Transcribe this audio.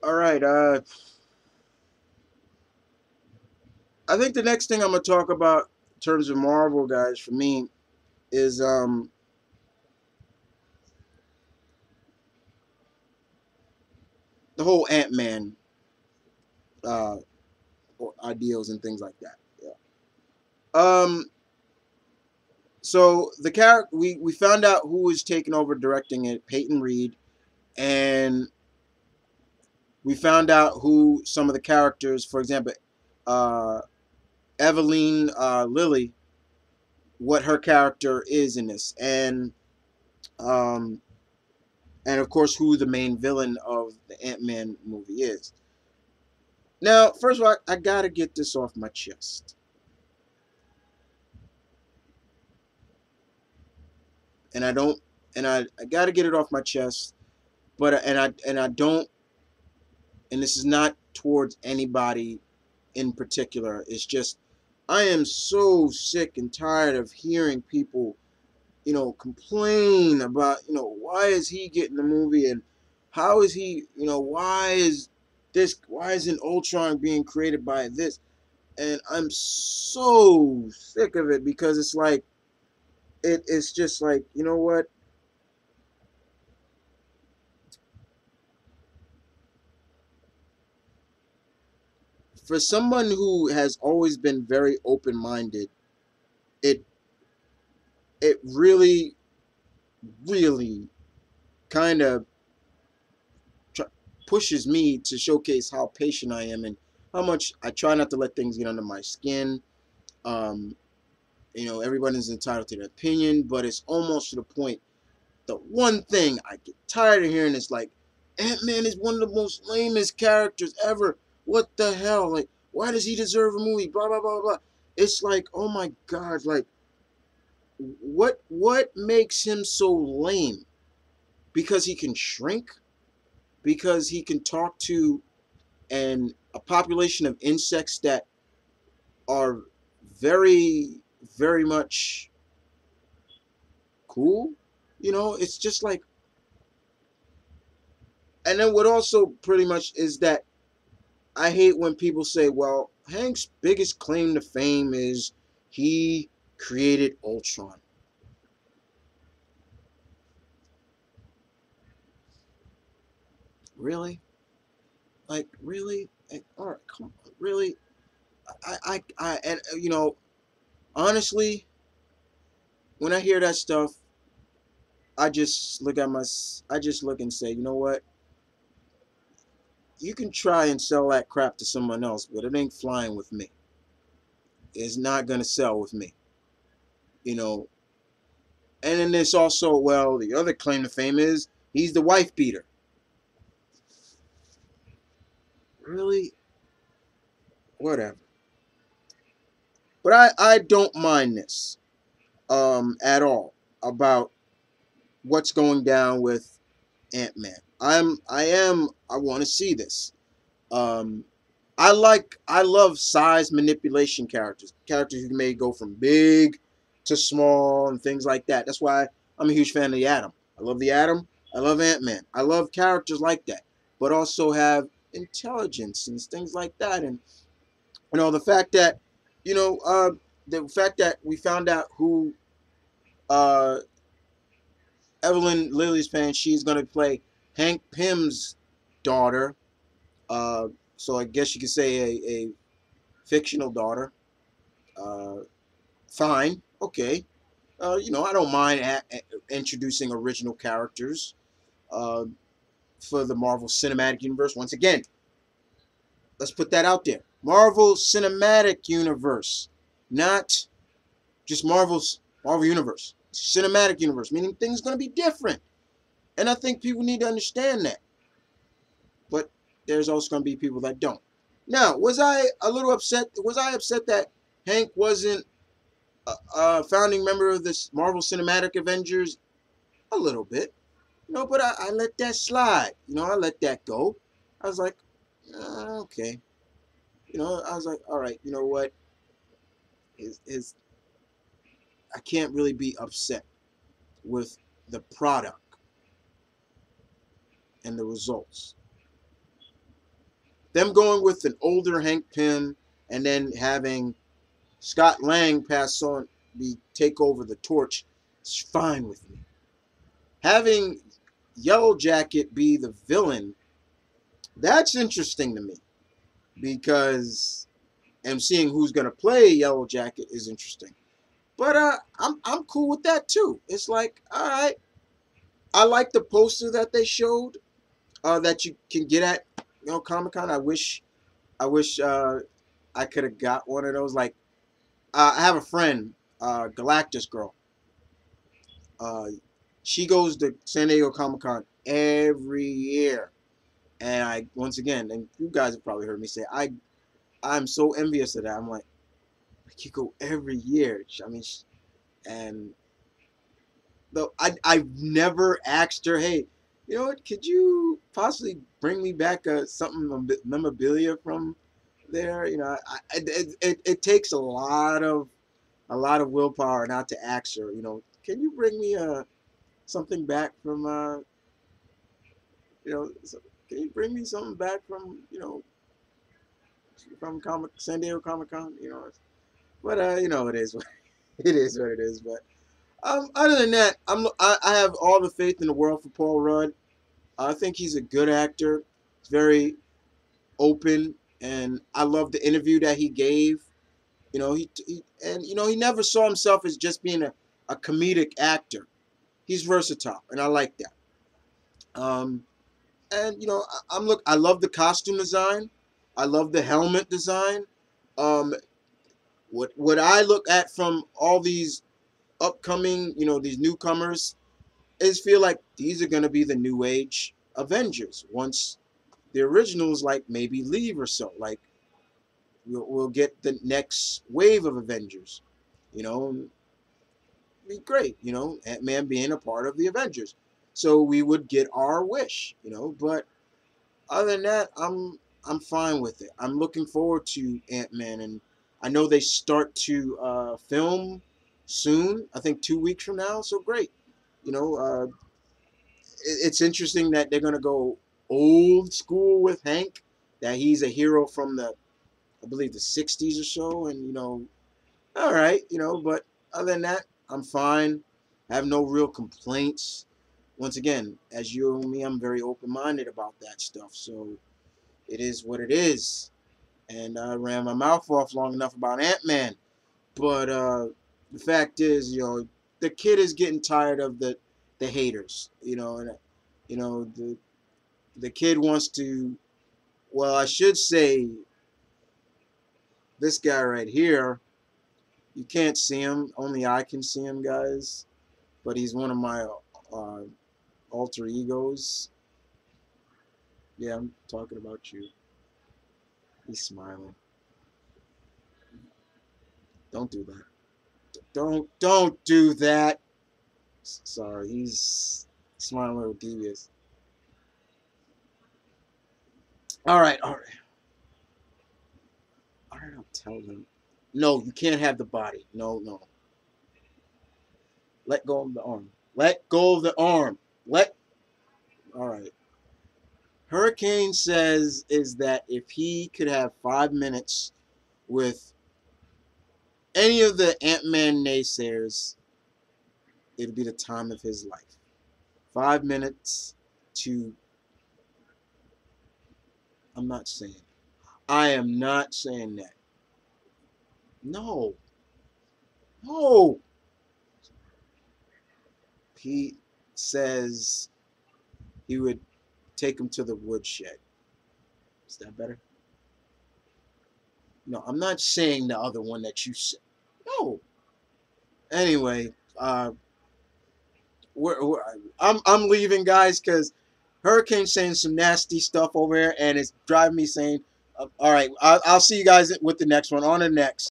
All right. I think the next thing I'm gonna talk about in terms of Marvel guys for me is the whole Ant-Man uh ideals and things like that. Yeah. Um. So the character we found out who is taking over directing it, Peyton Reed, and we found out who some of the characters, for example, uh, Eveline Lilly, what her character is in this, um, and of course who the main villain of the Ant-Man movie is. Now, first of all, I gotta get this off my chest, and I don't, and I gotta get it off my chest, but and I don't, and this is not towards anybody in particular. It's just I am so sick and tired of hearing people, complain about, why is he getting the movie and how is he, why isn't Ultron being created by this? And I'm so sick of it because it's like, it's just like, you know what? For someone who has always been very open minded, it, it really, really kind of tr- pushes me to showcase how patient I am and how much I try not to let things get under my skin. Um, everybody's entitled to their opinion, but it's almost to the point. The one thing I get tired of hearing is like, Ant-Man is one of the most lamest characters ever. What the hell? Like, why does he deserve a movie? Blah blah blah blah. It's like, oh my god, like, what makes him so lame? Because he can shrink? Because he can talk to a population of insects that are very, very much cool. It's just like, and then what also pretty much is that I hate when people say, well, Hank's biggest claim to fame is he created Ultron. Really? Like, really? Like, all right, come on, really? And honestly, when I hear that stuff, I just look and say, you know what? You can try and sell that crap to someone else, but it ain't flying with me. It's not gonna sell with me, you know. And then there's also, well, the other claim to fame is he's the wife beater. Really? Whatever. But I don't mind this at all about what's going down with Ant-Man. I want to see this. Um, I love size manipulation characters. Characters who may go from big to small and things like that. That's why I'm a huge fan of the Atom. I love the Atom. I love Ant-Man. I love characters like that, but also have intelligence and things like that. And the fact that, you know, uh, the fact that we found out who uh, Evelyn Lilly's playing, she's going to play Hank Pym's daughter. Uh, so I guess you could say a fictional daughter. Uh, Fine, okay. I don't mind introducing original characters uh, for the Marvel Cinematic Universe. Once again, let's put that out there. Marvel Cinematic Universe, not just Marvel Universe. Cinematic Universe, meaning things going to be different. And I think people need to understand that. But there's also going to be people that don't. Now, was I a little upset? Was I upset that Hank wasn't a founding member of this Marvel Cinematic Avengers? A little bit. But I let that slide. I let that go. I was like, okay. I was like, all right, you know what? His I can't really be upset with the product and the results. them going with an older Hank Pym and then having Scott Lang pass on, take over the torch, is fine with me. Having Yellow Jacket be the villain, that's interesting to me because and seeing who's gonna play Yellow Jacket is interesting. But I'm cool with that too. It's like, all right, I like the poster that they showed that you can get at Comic Con. I wish I could have got one of those. Like I have a friend, Galactus Girl. Uh, she goes to San Diego Comic Con every year, and I once again, and you guys have probably heard me say, I'm so envious of that. I'm like you go every year. I mean, and though I've never asked her, hey, you know what? Could you possibly bring me back something memorabilia from there? It takes a lot of willpower not to ask her. Can you bring me something back from you know, so, can you bring me something back from from San Diego Comic Con? But it is what it is what it is. But other than that, I have all the faith in the world for Paul Rudd. I think he's a good actor. He's very open, and I love the interview that he gave. He never saw himself as just being a comedic actor. He's versatile, and I like that. Um, and I love the costume design. I love the helmet design. Um, what I look at from all these upcoming, these newcomers is feel like these are going to be the new age Avengers once the originals like maybe leave or so. Like we'll get the next wave of Avengers. You know, be great. Ant-Man being a part of the Avengers, so we would get our wish. But other than that, I'm fine with it. I'm looking forward to Ant-Man, and I know they start to film soon. I think 2 weeks from now. So great. You know, it's interesting that they're gonna go old school with Hank. That he's a hero from I believe the '60s or so, and all right, But other than that, I'm fine. I have no real complaints. Once again, as you and me, I'm very open-minded about that stuff. So it is what it is. And I ran my mouth off long enough about Ant-Man. But the fact is, the kid is getting tired of the haters. And the kid wants to. Well, I should say this guy right here. You can't see him. Only I can see him, guys. But he's one of my uh, alter egos. Yeah, I'm talking about you. He's smiling. Don't do that. Don't do that. Sorry, he's smiling a little devious. All right. All right, I'll tell him. No, you can't have the body. No, no. Let go of the arm. Let go of the arm. All right. Hurricane says is that if he could have 5 minutes with any of the Ant-Man naysayers, it'd be the time of his life. 5 minutes to. I'm not saying. I am not saying that. No. No. Pete says he would take him to the woodshed. Is that better? No, I'm not saying the other one that you said. No. Anyway, I'm leaving, guys, because Hurricane's saying some nasty stuff over here, and it's driving me insane. All right, I'll see you guys with the next one. On the next.